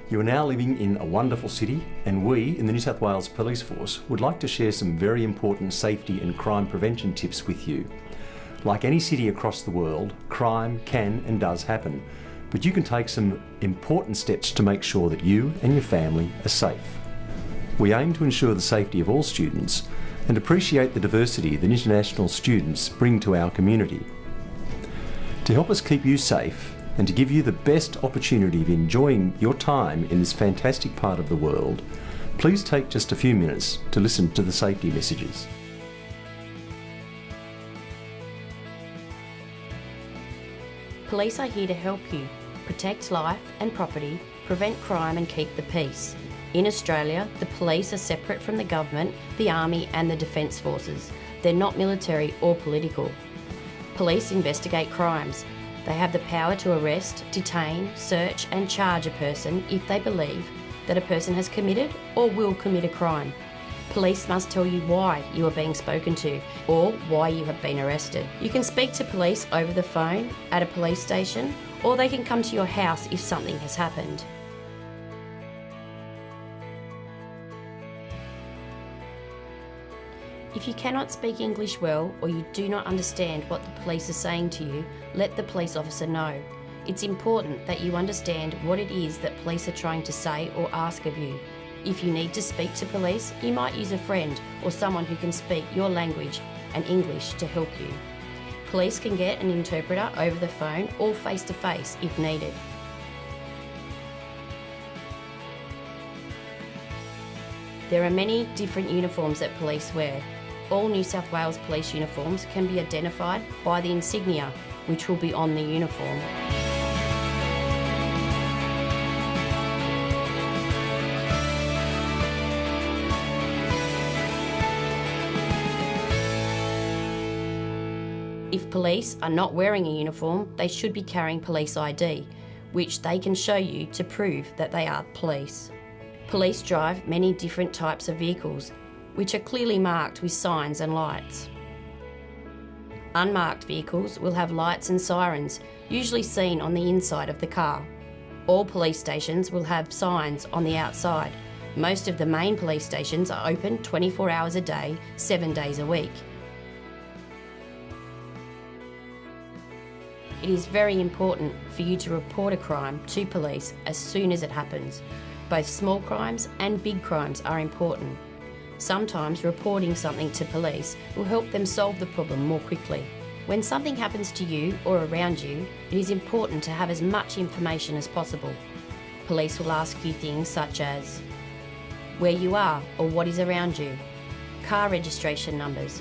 You are now living in a wonderful city, and we in the New South Wales Police Force would like to share some very important safety and crime prevention tips with you. Like any city across the world, crime can and does happen, but you can take some important steps to make sure that you and your family are safe. We aim to ensure the safety of all students and appreciate the diversity that international students bring to our community. To help us keep you safe and to give you the best opportunity of enjoying your time in this fantastic part of the world, please take just a few minutes to listen to the safety messages. Police are here to help you protect life and property, prevent crime and keep the peace. In Australia, the police are separate from the government, the army and the defence forces. They're not military or political. Police investigate crimes. They have the power to arrest, detain, search and charge a person if they believe that a person has committed or will commit a crime. Police must tell you why you are being spoken to or why you have been arrested. You can speak to police over the phone, at a police station, or they can come to your house if something has happened. If you cannot speak English well or you do not understand what the police are saying to you, let the police officer know. It's important that you understand what it is that police are trying to say or ask of you. If you need to speak to police, you might use a friend or someone who can speak your language and English to help you. Police can get an interpreter over the phone or face-to-face if needed. There are many different uniforms that police wear. All New South Wales police uniforms can be identified by the insignia, which will be on the uniform. If police are not wearing a uniform, they should be carrying police ID, which they can show you to prove that they are police. Police drive many different types of vehicles, which are clearly marked with signs and lights. Unmarked vehicles will have lights and sirens, usually seen on the inside of the car. All police stations will have signs on the outside. Most of the main police stations are open 24 hours a day, 7 days a week. It is very important for you to report a crime to police as soon as it happens. Both small crimes and big crimes are important. Sometimes reporting something to police will help them solve the problem more quickly. When something happens to you or around you, it is important to have as much information as possible. Police will ask you things such as where you are or what is around you, car registration numbers,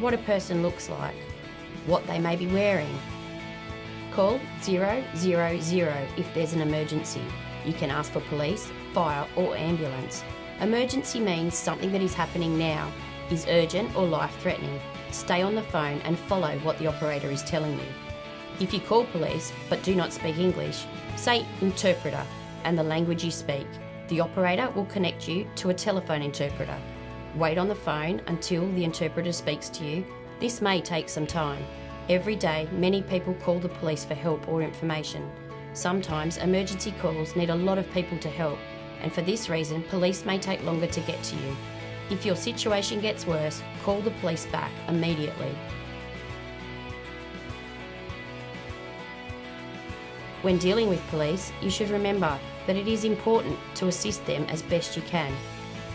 what a person looks like, what they may be wearing. Call 000 if there's an emergency. You can ask for police, fire or ambulance. Emergency means something that is happening now, is urgent or life-threatening. Stay on the phone and follow what the operator is telling you. If you call police but do not speak English, say interpreter and the language you speak. The operator will connect you to a telephone interpreter. Wait on the phone until the interpreter speaks to you. This may take some time. Every day, many people call the police for help or information. Sometimes emergency calls need a lot of people to help, and for this reason, police may take longer to get to you. If your situation gets worse, call the police back immediately. When dealing with police, you should remember that it is important to assist them as best you can.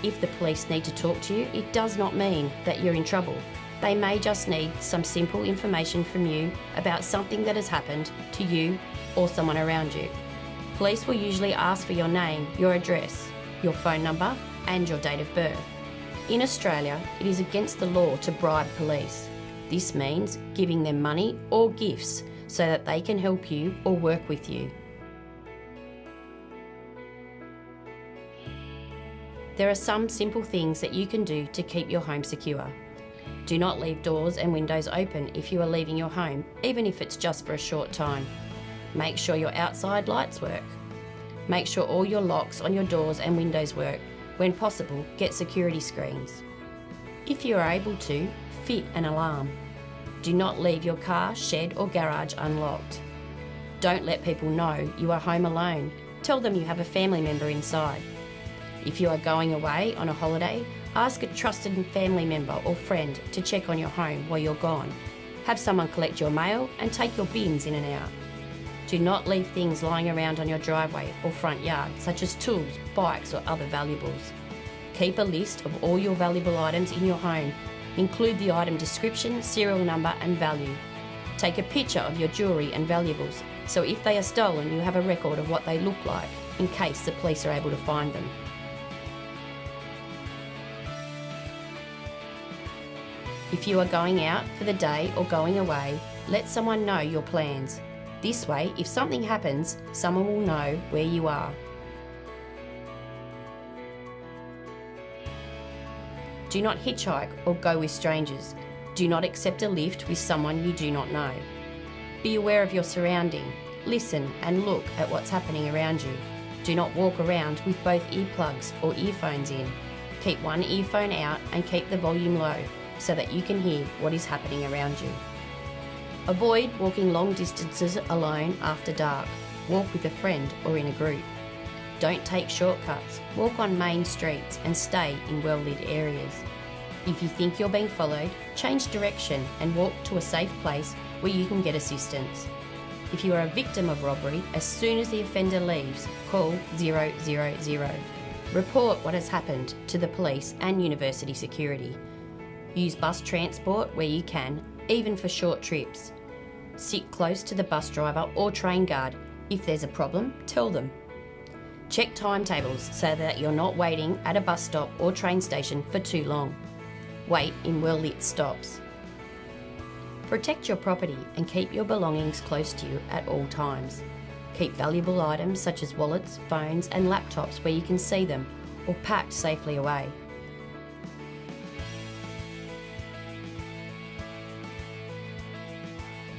If the police need to talk to you, it does not mean that you're in trouble. They may just need some simple information from you about something that has happened to you or someone around you. Police will usually ask for your name, your address, your phone number and your date of birth. In Australia, it is against the law to bribe police. This means giving them money or gifts so that they can help you or work with you. There are some simple things that you can do to keep your home secure. Do not leave doors and windows open if you are leaving your home, even if it's just for a short time. Make sure your outside lights work. Make sure all your locks on your doors and windows work. When possible, get security screens. If you are able to, fit an alarm. Do not leave your car, shed or garage unlocked. Don't let people know you are home alone. tell them you have a family member inside. If you are going away on a holiday, ask a trusted family member or friend to check on your home while you're gone. Have someone collect your mail and take your bins in and out. Do not leave things lying around on your driveway or front yard, such as tools, bikes or other valuables. Keep a list of all your valuable items in your home. Include the item description, serial number and value. Take a picture of your jewellery and valuables, so if they are stolen you have a record of what they look like, in case the police are able to find them. If you are going out for the day or going away, let someone know your plans. This way, if something happens, someone will know where you are. Do not hitchhike or go with strangers. Do not accept a lift with someone you do not know. Be aware of your surrounding. Listen and look at what's happening around you. Do not walk around with both earplugs or earphones in. Keep one earphone out and keep the volume low so that you can hear what is happening around you. Avoid walking long distances alone after dark. Walk with a friend or in a group. Don't take shortcuts. Walk on main streets and stay in well-lit areas. If you think you're being followed, change direction and walk to a safe place where you can get assistance. If you are a victim of robbery, as soon as the offender leaves, call 000. Report what has happened to the police and university security. Use bus transport where you can, even for short trips. Sit close to the bus driver or train guard. If there's a problem, tell them. Check timetables so that you're not waiting at a bus stop or train station for too long. Wait in well-lit stops. Protect your property and keep your belongings close to you at all times. Keep valuable items such as wallets, phones and laptops where you can see them or packed safely away.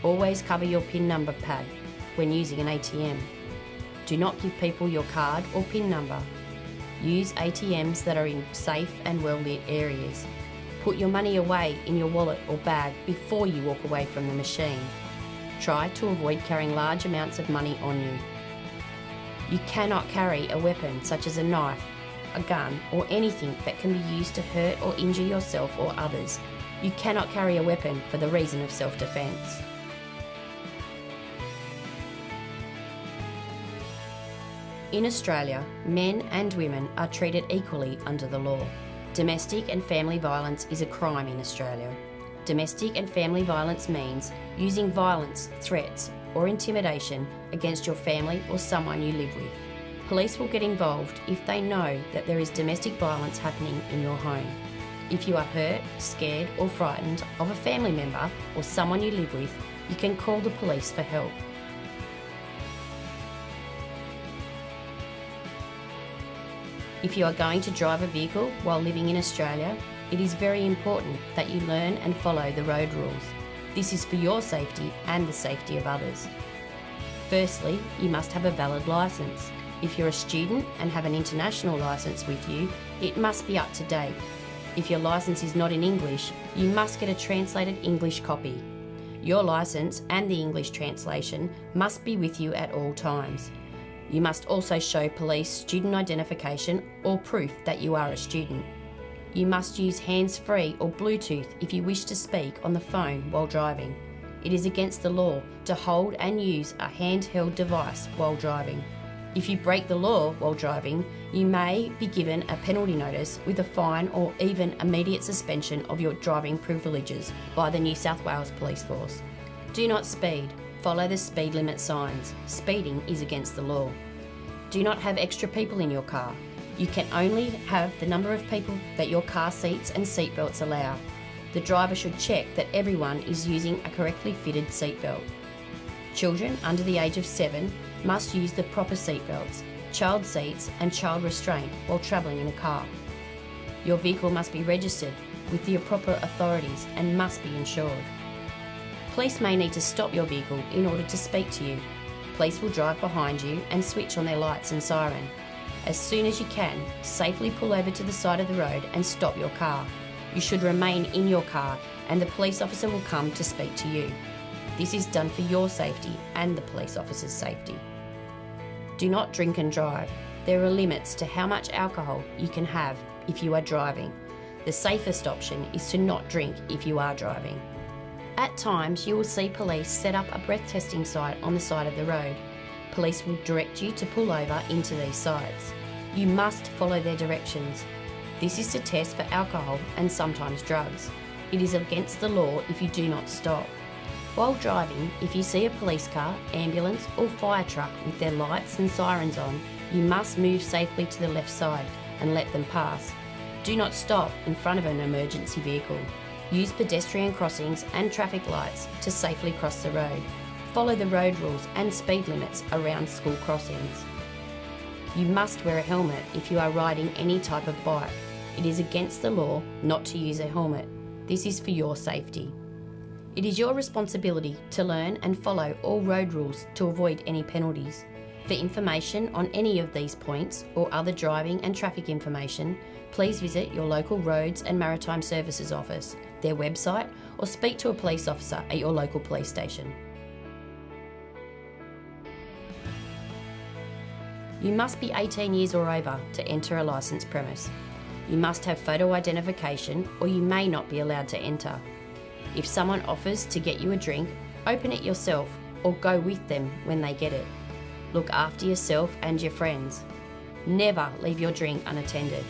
Always cover your PIN number pad when using an ATM. Do not give people your card or PIN number. Use ATMs that are in safe and well-lit areas. Put your money away in your wallet or bag before you walk away from the machine. Try to avoid carrying large amounts of money on you. You cannot carry a weapon such as a knife, a gun or anything that can be used to hurt or injure yourself or others. You cannot carry a weapon for the reason of self-defence. In Australia, men and women are treated equally under the law. Domestic and family violence is a crime in Australia. Domestic and family violence means using violence, threats, or intimidation against your family or someone you live with. Police will get involved if they know that there is domestic violence happening in your home. If you are hurt, scared, or frightened of a family member or someone you live with, you can call the police for help. If you are going to drive a vehicle while living in Australia, it is very important that you learn and follow the road rules. This is for your safety and the safety of others. Firstly, you must have a valid licence. If you're a student and have an international licence with you, it must be up to date. If your licence is not in English, you must get a translated English copy. Your licence and the English translation must be with you at all times. You must also show police student identification or proof that you are a student. You must use hands-free or Bluetooth if you wish to speak on the phone while driving. It is against the law to hold and use a handheld device while driving. If you break the law while driving, you may be given a penalty notice with a fine or even immediate suspension of your driving privileges by the New South Wales Police Force. Do not speed. Follow the speed limit signs. Speeding is against the law. Do not have extra people in your car. You can only have the number of people that your car seats and seatbelts allow. The driver should check that everyone is using a correctly fitted seatbelt. Children under the age of 7 must use the proper seatbelts, child seats and child restraint while travelling in a car. Your vehicle must be registered with the proper authorities and must be insured. Police may need to stop your vehicle in order to speak to you. Police will drive behind you and switch on their lights and siren. As soon as you can, safely pull over to the side of the road and stop your car. You should remain in your car and the police officer will come to speak to you. This is done for your safety and the police officer's safety. Do not drink and drive. There are limits to how much alcohol you can have if you are driving. The safest option is to not drink if you are driving. At times, you will see police set up a breath testing site on the side of the road. Police will direct you to pull over into these sites. You must follow their directions. This is to test for alcohol and sometimes drugs. It is against the law if you do not stop. While driving, if you see a police car, ambulance or fire truck with their lights and sirens on, you must move safely to the left side and let them pass. Do not stop in front of an emergency vehicle. Use pedestrian crossings and traffic lights to safely cross the road. Follow the road rules and speed limits around school crossings. You must wear a helmet if you are riding any type of bike. It is against the law not to use a helmet. This is for your safety. It is your responsibility to learn and follow all road rules to avoid any penalties. For information on any of these points or other driving and traffic information, please visit your local Roads and Maritime Services office, their website, or speak to a police officer at your local police station. You must be 18 years or over to enter a licensed premise. You must have photo identification or you may not be allowed to enter. If someone offers to get you a drink, open it yourself or go with them when they get it. Look after yourself and your friends. Never leave your drink unattended.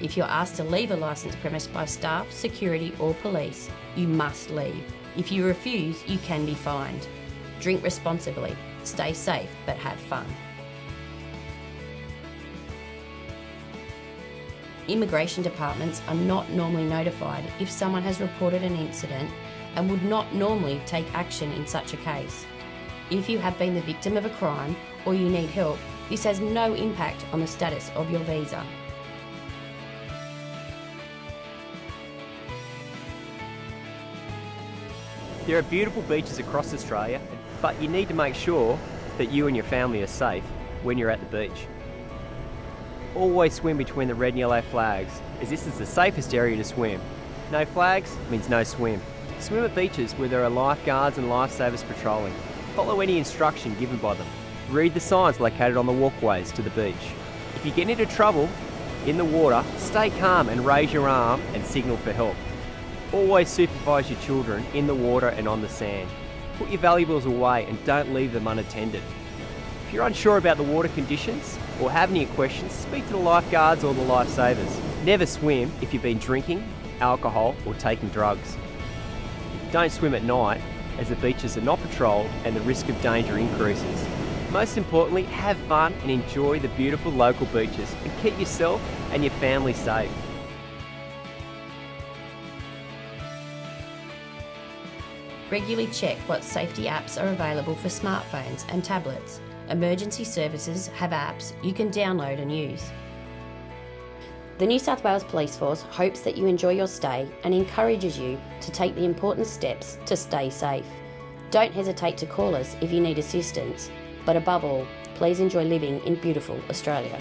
If you're asked to leave a licensed premise by staff, security or police, you must leave. If you refuse, you can be fined. Drink responsibly, stay safe but have fun. Immigration departments are not normally notified if someone has reported an incident and would not normally take action in such a case. If you have been the victim of a crime or you need help, this has no impact on the status of your visa. There are beautiful beaches across Australia, but you need to make sure that you and your family are safe when you're at the beach. Always swim between the red and yellow flags, as this is the safest area to swim. No flags means no swim. Swim at beaches where there are lifeguards and lifesavers patrolling. Follow any instruction given by them. Read the signs located on the walkways to the beach. If you get into trouble in the water, stay calm and raise your arm and signal for help. Always supervise your children in the water and on the sand. Put your valuables away and don't leave them unattended. If you're unsure about the water conditions or have any questions, speak to the lifeguards or the lifesavers. Never swim if you've been drinking, alcohol or taking drugs. Don't swim at night as the beaches are not patrolled and the risk of danger increases. Most importantly, have fun and enjoy the beautiful local beaches and keep yourself and your family safe. Regularly check what safety apps are available for smartphones and tablets. Emergency services have apps you can download and use. The New South Wales Police Force hopes that you enjoy your stay and encourages you to take the important steps to stay safe. Don't hesitate to call us if you need assistance, but above all, please enjoy living in beautiful Australia.